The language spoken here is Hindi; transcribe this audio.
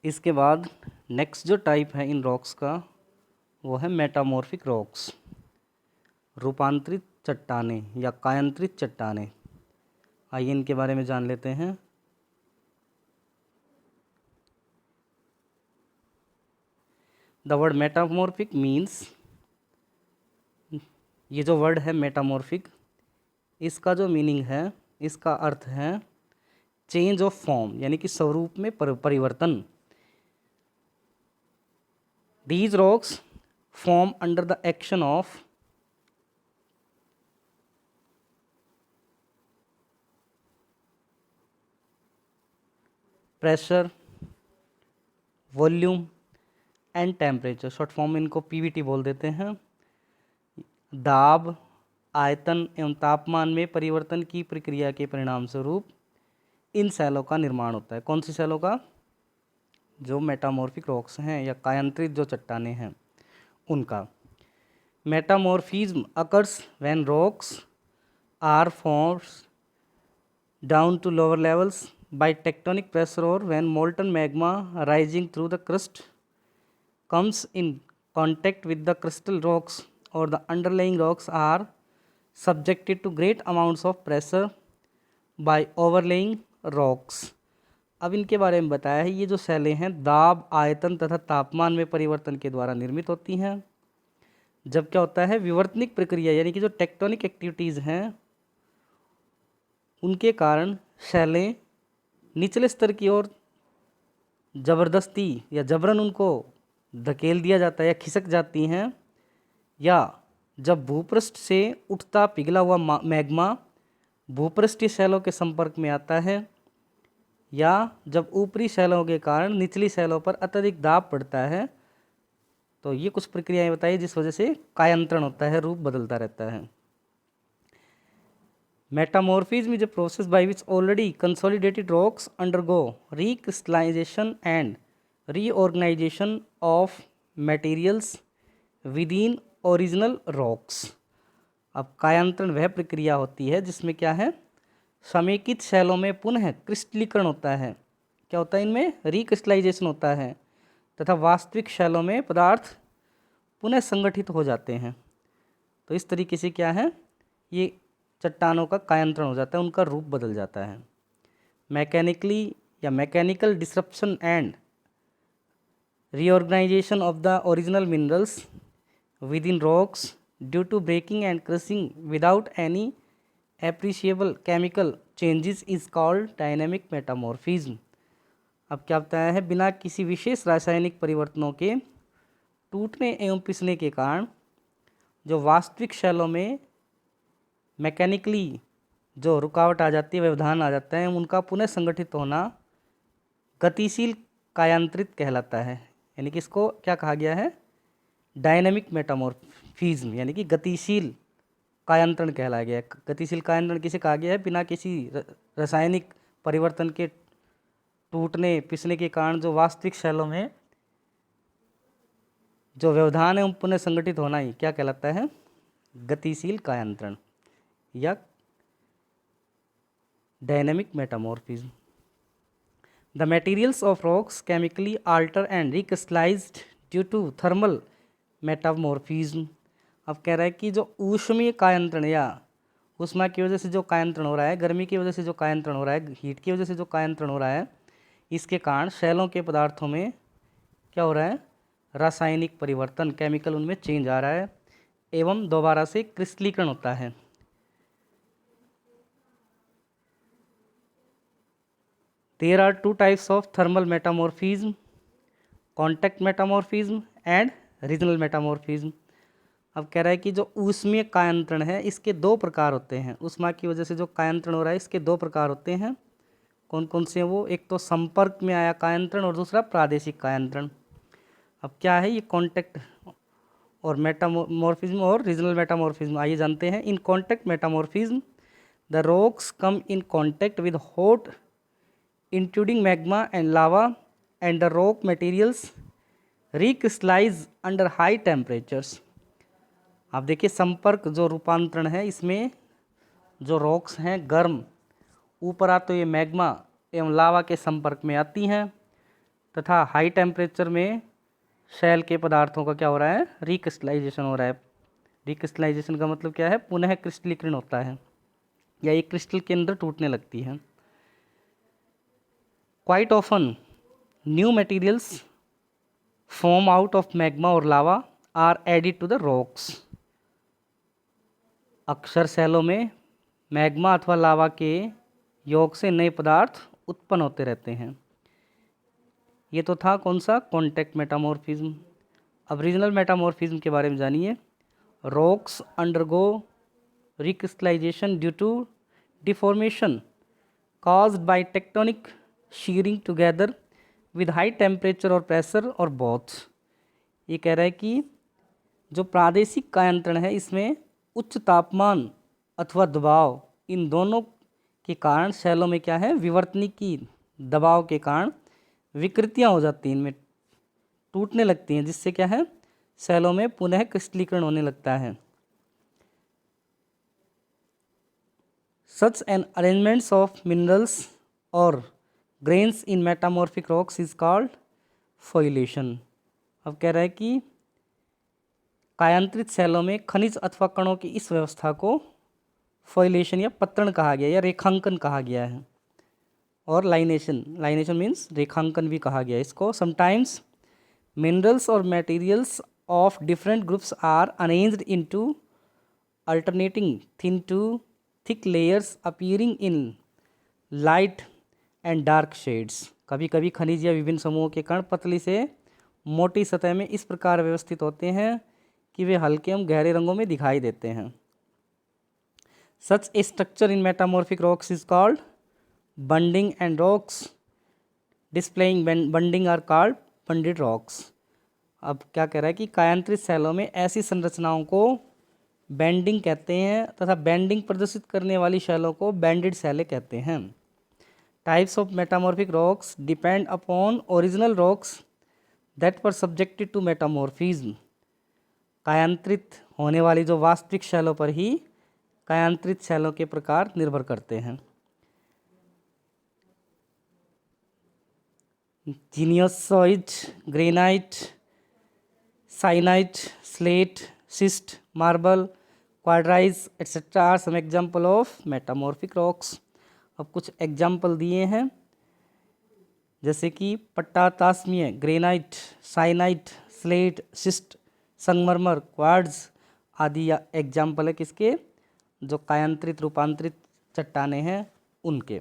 इसके बाद नेक्स्ट जो टाइप है इन रॉक्स का वो है मेटामॉर्फिक रॉक्स, रूपांतरित चट्टानें या कायांतरित चट्टानें। आइए इनके बारे में जान लेते हैं। द वर्ड मेटामॉर्फिक मीन्स, ये जो वर्ड है मेटामॉर्फिक, इसका जो मीनिंग है, इसका अर्थ है चेंज ऑफ फॉर्म, यानी कि स्वरूप में परिवर्तन। These rocks form under the action of pressure, volume and temperature. Short form में इनको पीवीटी बोल देते हैं। दाब, आयतन एवं तापमान में परिवर्तन की प्रक्रिया के परिणाम स्वरूप इन सेलों का निर्माण होता है। कौन सी सेलों का? जो मेटामॉर्फिक रॉक्स हैं या कायांतरित जो चट्टानें हैं उनका। Metamorphism occurs when rocks are formed down to lower levels by tectonic pressure, or when molten magma rising through the crust comes in contact with the crystal rocks, or the underlying rocks are subjected to great amounts of pressure by overlaying rocks। अब इनके बारे में बताया है, ये जो सेलें हैं दाब, आयतन तथा तापमान में परिवर्तन के द्वारा निर्मित होती हैं। जब क्या होता है, विवर्तनिक प्रक्रिया यानी कि जो टेक्टोनिक एक्टिविटीज़ हैं उनके कारण शैलें निचले स्तर की ओर ज़बरदस्ती या जबरन उनको धकेल दिया जाता है या खिसक जाती हैं, या जब भूपृष्ठ से उठता पिघला हुआ मैग्मा भूपृष्ठीय शैलों के संपर्क में आता है, या जब ऊपरी शैलों के कारण निचली शैलों पर अत्यधिक दाब पड़ता है। तो ये कुछ प्रक्रियाएं बताइए जिस वजह से कायांतरण होता है, रूप बदलता रहता है। Metamorphism is a process by which already consolidated rocks undergo recrystallization and reorganization of materials within original rocks। अब कायांतरण वह प्रक्रिया होती है जिसमें क्या है, समेकित शैलों में पुनः क्रिस्टलीकरण होता है। क्या होता है इनमें? रिक्रिस्टलाइजेशन होता है, तथा वास्तविक शैलों में पदार्थ पुनः संगठित हो जाते हैं। तो इस तरीके से क्या है, ये चट्टानों का कायांतरण हो जाता है, उनका रूप बदल जाता है। मैकेनिकली या mechanical disruption and reorganization of the original minerals within rocks due to breaking and crushing without any appreciable chemical changes is called dynamic metamorphism. अब क्या बताया है, बिना किसी विशेष रासायनिक परिवर्तनों के टूटने एवं पिसने के कारण जो वास्तविक शैलों में मैकेनिकली जो रुकावट आ जाती है, व्यवधान आ जाता है, उनका पुनः संगठित होना गतिशील कायांतरित कहलाता है। यानी कि इसको क्या कहा गया है, डायनेमिक मेटामॉर्फिज्म, यानी कि गतिशील कायांतरण कहलाया गया है। गतिशील कायांतरण किसे कहा गया है? बिना किसी रासायनिक परिवर्तन के टूटने पिसने के कारण जो वास्तविक शैलों में जो व्यवधान है, पुनः संगठित होना ही क्या कहलाता है? गतिशील कायांतरण या dynamic metamorphism. The materials of rocks chemically alter and recrystallised due to thermal metamorphism. अब कह रहा है कि जो ऊष्मीय कायांतरण या ऊष्मा की वजह से जो कायांतरण हो रहा है, गर्मी की वजह से जो कायांतरण हो रहा है, हीट की वजह से जो कायांतरण हो रहा है, इसके कारण शैलों के पदार्थों में क्या हो रहा है, रासायनिक परिवर्तन, केमिकल उनमें चेंज आ रहा है एवं दोबारा से क्रिस्टलीकरण होता है। There are two types of thermal metamorphism, contact metamorphism and regional metamorphism। अब कह रहा है कि जो ऊष्मीय कायांतरण है इसके दो प्रकार होते हैं। ऊष्मा की वजह से जो कायांतरण हो रहा है इसके दो प्रकार होते हैं। कौन कौन से हैं वो? एक तो संपर्क में आया कायांतरण और दूसरा प्रादेशिक कायांतरण। अब क्या है ये कॉन्टैक्ट और मेटामॉर्फिज्म और रीजनल मेटामॉर्फिज्म, आइए जानते हैं। In contact metamorphism the rocks come in contact with hot intruding magma and lava and the rock materials recrystallize under high temperatures। आप देखिए संपर्क जो रूपांतरण है, इसमें जो रॉक्स हैं गर्म ऊपर आ तो ये मैग्मा एवं लावा के संपर्क में आती हैं, तथा हाई टेम्परेचर में शेल के पदार्थों का क्या हो रहा है, रिक्रिस्टलाइजेशन हो रहा है। रिक्रिस्टलाइजेशन का मतलब क्या है, पुनः क्रिस्टलीकरण होता है या एक क्रिस्टल के अंदर टूटने लगती है। Quite often new materials form out of magma और lava are added to the rocks. अक्सर शैलों में मैग्मा अथवा लावा के योग से नए पदार्थ उत्पन्न होते रहते हैं। ये तो था कौन सा, कॉन्टैक्ट मेटामॉर्फिज्म। अब रीजनल मेटामॉर्फिज्म के बारे में जानिए। Rocks undergo recrystallization due to deformation caused by tectonic shearing together with high temperature और pressure और both। ये कह रहा है कि जो प्रादेशिक कायांतरण है इसमें उच्च तापमान अथवा दबाव, इन दोनों के कारण शैलों में क्या है, विवर्तनिकी दबाव के कारण विकृतियां हो जाती हैं, इनमें टूटने लगती हैं, जिससे क्या है, शैलों में पुनः क्रिस्टलीकरण होने लगता है। Such an arrangements of minerals or grains in metamorphic rocks is called फोइलेशन। अब कह रहा है कि कायांतरित शैलों में खनिज अथवा कणों की इस व्यवस्था को फोइलेशन या पत्रण कहा गया या रेखांकन कहा गया है। और लाइनेशन, लाइनेशन मीन्स रेखांकन भी कहा गया है इसको। समटाइम्स मिनरल्स और materials of different groups are arranged into alternating thin to thick layers appearing in light and dark shades. कभी कभी खनिज या विभिन्न समूहों के कण पतली से मोटी सतह में इस प्रकार व्यवस्थित होते हैं कि वे हल्के एवं गहरे रंगों में दिखाई देते हैं। Such a structure in metamorphic rocks is called banding and rocks displaying banding are called banded rocks. अब क्या कह रहा है कि कायांतरित शैलों में ऐसी संरचनाओं को बैंडिंग कहते हैं तथा बैंडिंग प्रदर्शित करने वाली शैलों को बैंडेड शैलें कहते हैं। Types of metamorphic rocks depend upon original rocks that were subjected to metamorphism. कायांतरित होने वाली जो वास्तविक शैलों पर ही कायांतरित शैलों के प्रकार निर्भर करते हैं। Gneissoid, granite, syenite, slate, schist, marble, क्वाड्राइज etcetera are some example of metamorphic rocks. अब कुछ एग्जाम्पल दिए हैं, जैसे कि पट्टातास्मीय, ग्रेनाइट, साइनाइट, स्लेट, सिस्ट, संगमरमर, क्वार्ट्ज आदि एग्जाम्पल है किसके, जो कायांतरित रूपांतरित चट्टानें हैं उनके।